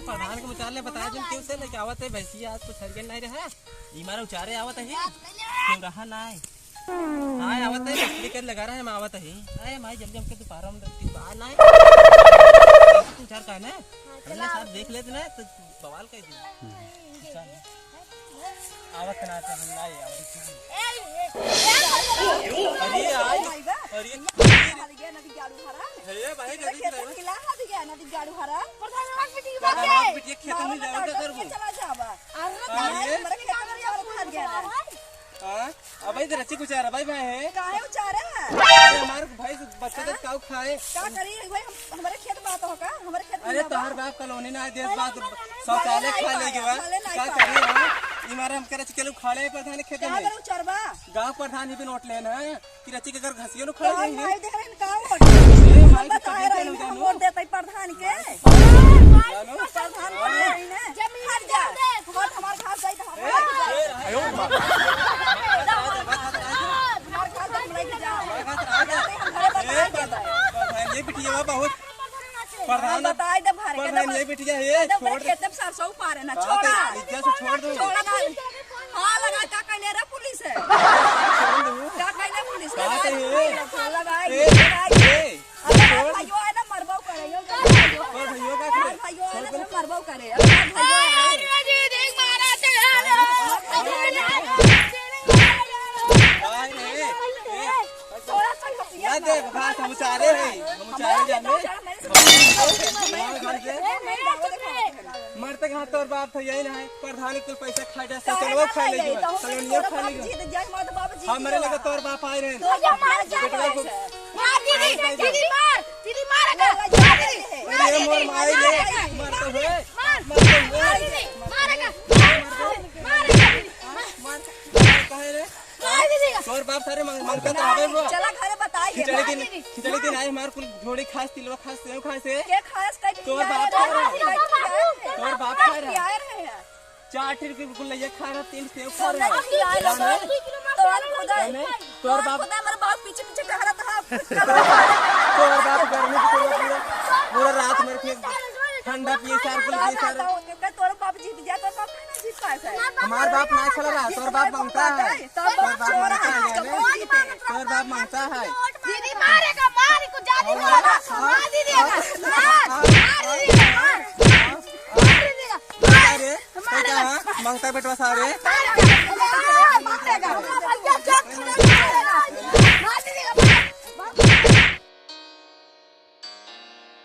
प्रधान को उचारले बताया जन क्यों से लेके आवत है भैंसिया आज कुछ हरियन नहीं रहा ई मारा उचारे आवत है क्यों रहा ना है हां आवत है मछली कर लगा रहा है मावत है अरे माई जल्दी हमके दोपहर में रखती बाहर ना है तुम चार का ना हमने साथ देख लेते ना तो बवाल कर दी चल आवत ना तो हम ना अरे आई अरे नदी गाड़ू हरा है भाई नदी खिला हाथ गया नदी गाड़ू हरा प्रधान बेटी बात बेटी खेत में जाओ तो करबो चला जाबा अरे मेरे खेत में जाओ भाग गया हां अब इधर अच्छी कुछ आ रहा भाई है काहे उचारे है हमारे भाई बच्चा तो काऊ खाए का करी भाई हमारे खेत बात हो का हमारे खेत अरे तोहर बाप कॉलोनी ना देश बात शौचालय खा लेगे बा का करी ई मारे हम करे के लोग खाले प्रधान खेत में का उचारबा गांव प्रधान ही भी नोट लेना कि रची के घर घसियो नो खा जाए भाई देख रहे का वोट बताए रहे वोट देते प्रधान के जानो प्रधान को नहीं ना जमीन हट जा वोट हमार घास गई तो आयो ये बिटिया बहुत प्रधान बताए दे भर के प्रधान ये बिटिया है छोड़ खेत में सरसों पारे ना छोड़ा इज्जत से छोड़ दो छोड़ा ना हां लगा का कहले रे पुलिस है का कहले पुलिस का लगाए अरे भाइयों है ना मरबो करे यो भाइयों का करे भाइयों है ना मरबो करे भाइयों देख मारा चल देख बात हम चारे जाने मरते कहां तोर बाप था यही ना है प्रधान को पैसा खा जा चलो खा ले कॉलोनिया खा ले हमरे लगे तोर बाप आए रहे मार दीदी दीदी मारेगा ये मोर माई ले मरते हुए मारेगा मार कहे रे तोर बाप सारे मांगता आवे वो चला घरे बताइए खिचड़ी दिन आए हमार कुल झोड़ी खास तिलवा खास सेव खाए से के खास कट तोर बाप खा रहे हैं 4 रुपए कुल ले खा रहा 3 सेव खा रहा तोर बाप हमारे बाप पीछे पीछे कह रहा था तोर बाप घर में पूरा रात मेरे के ठंडा पिए सार कुल पिए सार तोर बाप जीत गया तोर बाप नहीं जीत पाए हमार बाप ना खेल रहा तोर बाप मांगता है तोर बाप मांगता है दीदी मारेगा मार को जादी मारेगा मार दीजिएगा मार अरे मांगता बेटवा सारे